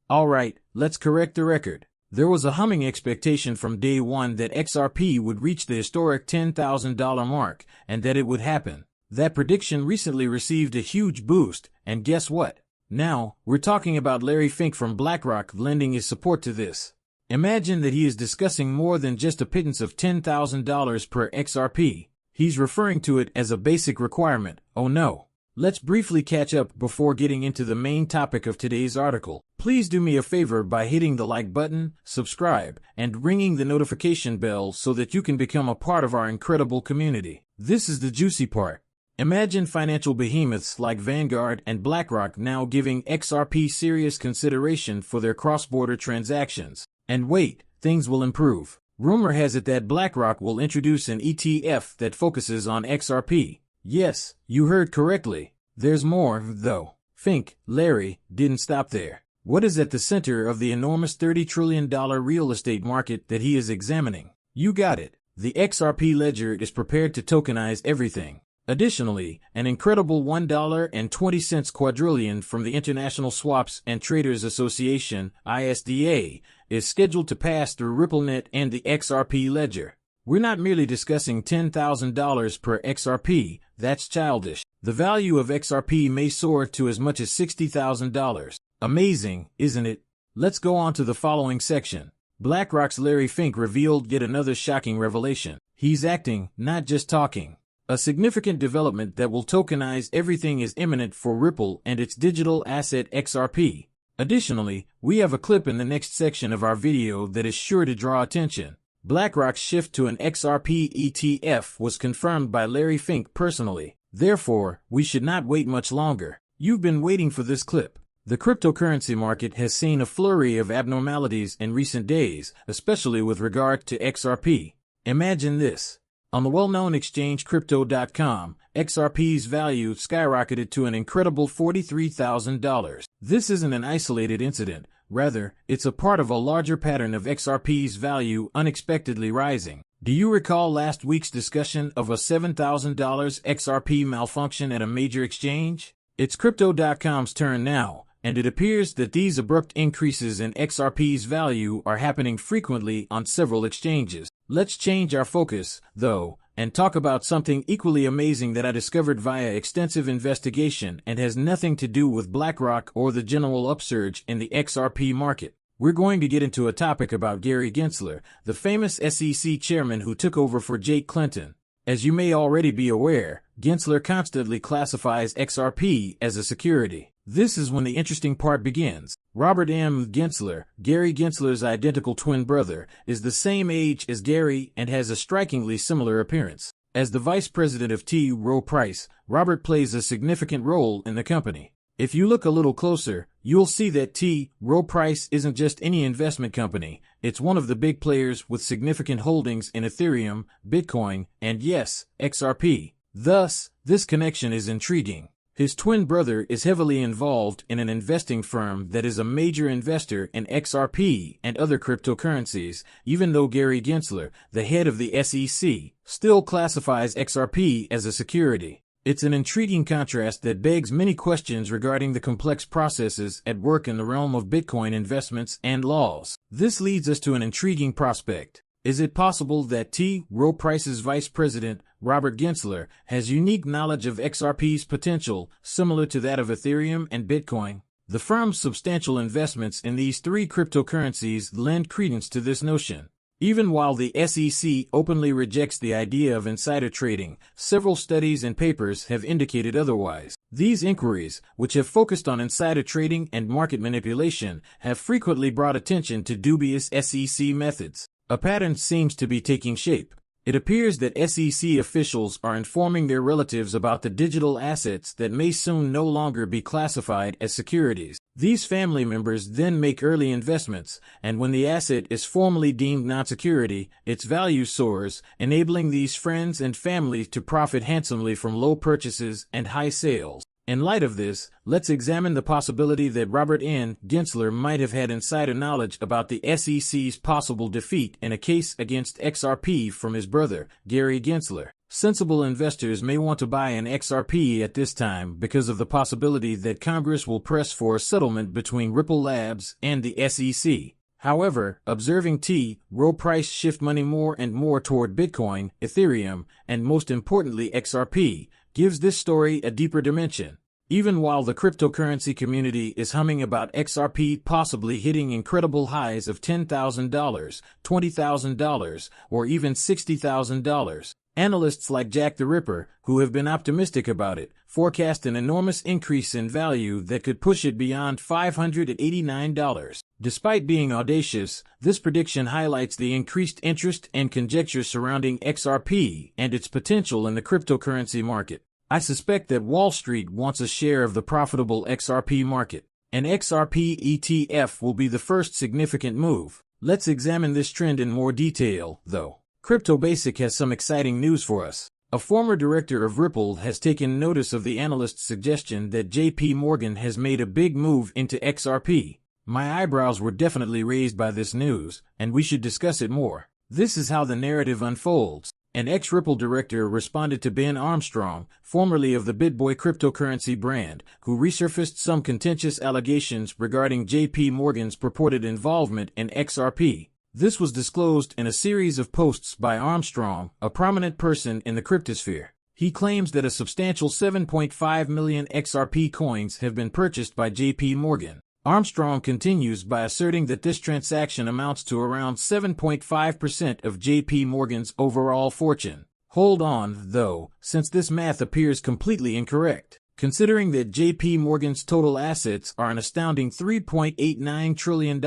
Alright, let's correct the record. There was a humming expectation from day one that XRP would reach the historic $10,000 mark, and that it would happen. That prediction recently received a huge boost, and guess what? Now, we're talking about Larry Fink from Blackrock lending his support to this. Imagine that he is discussing more than just a pittance of $10,000 per XRP. He's referring to it as a basic requirement. Oh no. Let's briefly catch up before getting into the main topic of today's article. Please do me a favor by hitting the like button, subscribe, and ringing the notification bell so that you can become a part of our incredible community. This is the juicy part. Imagine financial behemoths like Vanguard and BlackRock now giving XRP serious consideration for their cross-border transactions. And wait, things will improve. Rumor has it that BlackRock will introduce an ETF that focuses on XRP. Yes, you heard correctly. There's more, though. Fink, Larry, didn't stop there. What is at the center of the enormous $30 trillion real estate market that he is examining? You got it. The XRP ledger is prepared to tokenize everything. Additionally, an incredible $1.20 quadrillion from the International Swaps and Traders Association, ISDA, is scheduled to pass through RippleNet and the XRP ledger. We're not merely discussing $10,000 per XRP, that's childish. The value of XRP may soar to as much as $60,000. Amazing, isn't it? Let's go on to the following section. BlackRock's Larry Fink revealed yet another shocking revelation. He's acting, not just talking. A significant development that will tokenize everything is imminent for Ripple and its digital asset XRP. Additionally, we have a clip in the next section of our video that is sure to draw attention. BlackRock's shift to an XRP ETF was confirmed by Larry Fink personally. Therefore, we should not wait much longer. You've been waiting for this clip. The cryptocurrency market has seen a flurry of abnormalities in recent days, especially with regard to XRP. Imagine this. On the well-known exchange Crypto.com, XRP's value skyrocketed to an incredible $43,000. This isn't an isolated incident. Rather, it's a part of a larger pattern of XRP's value unexpectedly rising. Do you recall last week's discussion of a $7,000 XRP malfunction at a major exchange? It's Crypto.com's turn now, and it appears that these abrupt increases in XRP's value are happening frequently on several exchanges. Let's change our focus, though, and talk about something equally amazing that I discovered via extensive investigation and has nothing to do with BlackRock or the general upsurge in the XRP market. We're going to get into a topic about Gary Gensler, the famous SEC chairman who took over for Jake Clinton. As you may already be aware, Gensler constantly classifies XRP as a security. This is when the interesting part begins. Robert M. Gensler, Gary Gensler's identical twin brother, is the same age as Gary and has a strikingly similar appearance. As the vice president of T. Rowe Price, Robert plays a significant role in the company. If you look a little closer, you'll see that T. Rowe Price isn't just any investment company. It's one of the big players with significant holdings in Ethereum, Bitcoin, and yes, XRP. Thus, this connection is intriguing. His twin brother is heavily involved in an investing firm that is a major investor in XRP and other cryptocurrencies, even though Gary Gensler, the head of the SEC, still classifies XRP as a security. It's an intriguing contrast that begs many questions regarding the complex processes at work in the realm of Bitcoin investments and laws. This leads us to an intriguing prospect. Is it possible that T. Rowe Price's vice president, Robert Gensler, has unique knowledge of XRP's potential, similar to that of Ethereum and Bitcoin? The firm's substantial investments in these three cryptocurrencies lend credence to this notion. Even while the SEC openly rejects the idea of insider trading, several studies and papers have indicated otherwise. These inquiries, which have focused on insider trading and market manipulation, have frequently brought attention to dubious SEC methods. A pattern seems to be taking shape. It appears that SEC officials are informing their relatives about the digital assets that may soon no longer be classified as securities. These family members then make early investments, and when the asset is formally deemed non-security, its value soars, enabling these friends and family to profit handsomely from low purchases and high sales. In light of this, let's examine the possibility that Robert N. Gensler might have had insider knowledge about the SEC's possible defeat in a case against XRP from his brother, Gary Gensler. Sensible investors may want to buy an XRP at this time because of the possibility that Congress will press for a settlement between Ripple Labs and the SEC. However, observing T-Row price shift money more and more toward Bitcoin, Ethereum, and most importantly XRP, gives this story a deeper dimension. Even while the cryptocurrency community is humming about XRP possibly hitting incredible highs of $10,000, $20,000, or even $60,000, analysts like Jack the Ripper, who have been optimistic about it, forecast an enormous increase in value that could push it beyond $589. Despite being audacious, this prediction highlights the increased interest and conjecture surrounding XRP and its potential in the cryptocurrency market. I suspect that Wall Street wants a share of the profitable XRP market. An XRP ETF will be the first significant move. Let's examine this trend in more detail, though. Crypto Basic has some exciting news for us. A former director of Ripple has taken notice of the analyst's suggestion that JP Morgan has made a big move into XRP. My eyebrows were definitely raised by this news, and we should discuss it more. This is how the narrative unfolds. An ex-Ripple director responded to Ben Armstrong, formerly of the BitBoy cryptocurrency brand, who resurfaced some contentious allegations regarding JP Morgan's purported involvement in XRP. This was disclosed in a series of posts by Armstrong, a prominent person in the cryptosphere. He claims that a substantial 7.5 million XRP coins have been purchased by JP Morgan. Armstrong continues by asserting that this transaction amounts to around 7.5% of JP Morgan's overall fortune. Hold on, though, since this math appears completely incorrect. Considering that JP Morgan's total assets are an astounding $3.89 trillion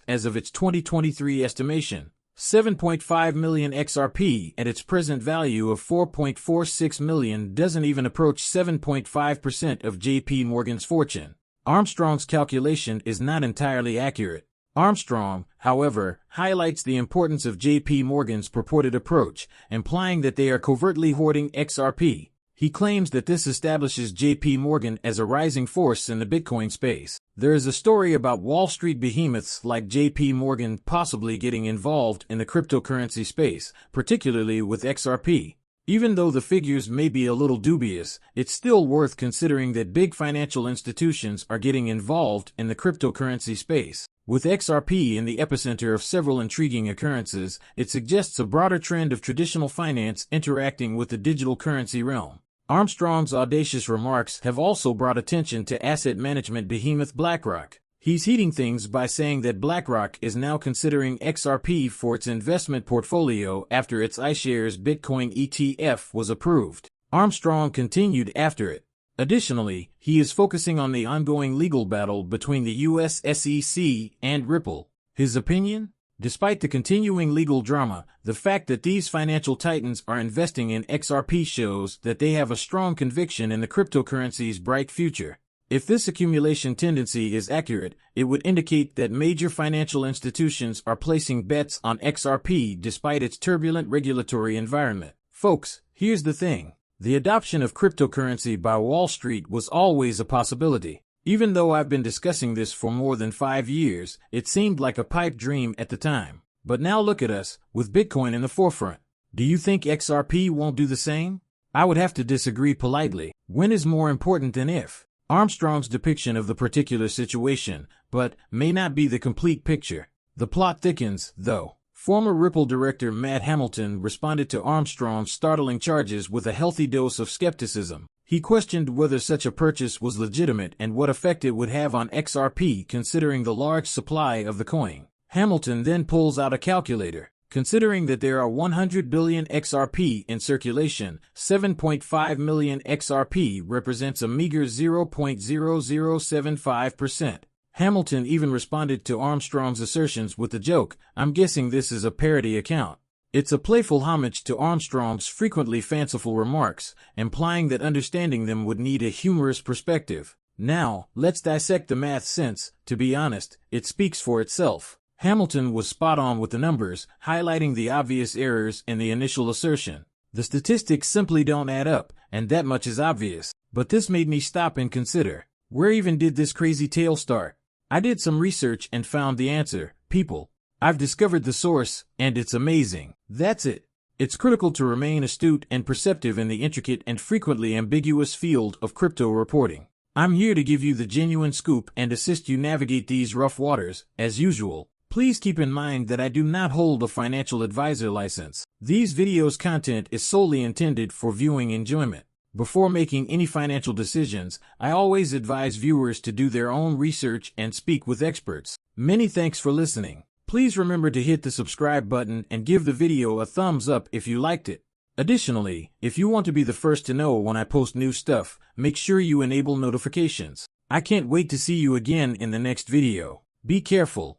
as of its 2023 estimation, 7.5 million XRP at its present value of $4.46 million doesn't even approach 7.5% of JP Morgan's fortune. Armstrong's calculation is not entirely accurate. Armstrong, however, highlights the importance of JP Morgan's purported approach, implying that they are covertly hoarding XRP. He claims that this establishes JP Morgan as a rising force in the Bitcoin space. There is a story about Wall Street behemoths like JP Morgan possibly getting involved in the cryptocurrency space, particularly with XRP. Even though the figures may be a little dubious, it's still worth considering that big financial institutions are getting involved in the cryptocurrency space. With XRP in the epicenter of several intriguing occurrences, it suggests a broader trend of traditional finance interacting with the digital currency realm. Armstrong's audacious remarks have also brought attention to asset management behemoth Blackrock. He's heating things by saying that Blackrock is now considering XRP for its investment portfolio after its iShares Bitcoin ETF was approved. Armstrong continued after it. Additionally, he is focusing on the ongoing legal battle between the US SEC and Ripple. His opinion? Despite the continuing legal drama, the fact that these financial titans are investing in XRP shows that they have a strong conviction in the cryptocurrency's bright future. If this accumulation tendency is accurate, it would indicate that major financial institutions are placing bets on XRP despite its turbulent regulatory environment. Folks, here's the thing. The adoption of cryptocurrency by Wall Street was always a possibility. Even though I've been discussing this for more than 5 years, it seemed like a pipe dream at the time. But now look at us, with Bitcoin in the forefront. Do you think XRP won't do the same? I would have to disagree politely. When is more important than if? Armstrong's depiction of the particular situation, but may not be the complete picture. The plot thickens, though. Former Ripple director Matt Hamilton responded to Armstrong's startling charges with a healthy dose of skepticism. He questioned whether such a purchase was legitimate and what effect it would have on XRP considering the large supply of the coin. Hamilton then pulls out a calculator. Considering that there are 100 billion XRP in circulation, 7.5 million XRP represents a meager 0.0075%. Hamilton even responded to Armstrong's assertions with the joke, "I'm guessing this is a parody account." It's a playful homage to Armstrong's frequently fanciful remarks, implying that understanding them would need a humorous perspective. Now, let's dissect the math since, to be honest, it speaks for itself. Hamilton was spot on with the numbers, highlighting the obvious errors in the initial assertion. The statistics simply don't add up, and that much is obvious. But this made me stop and consider, where even did this crazy tale start? I did some research and found the answer, people. I've discovered the source, and it's amazing. That's it. It's critical to remain astute and perceptive in the intricate and frequently ambiguous field of crypto reporting. I'm here to give you the genuine scoop and assist you navigate these rough waters. As usual, please keep in mind that I do not hold a financial advisor license. These videos' content is solely intended for viewing enjoyment. Before making any financial decisions, I always advise viewers to do their own research and speak with experts. Many thanks for listening. Please remember to hit the subscribe button and give the video a thumbs up if you liked it. Additionally, if you want to be the first to know when I post new stuff, make sure you enable notifications. I can't wait to see you again in the next video. Be careful.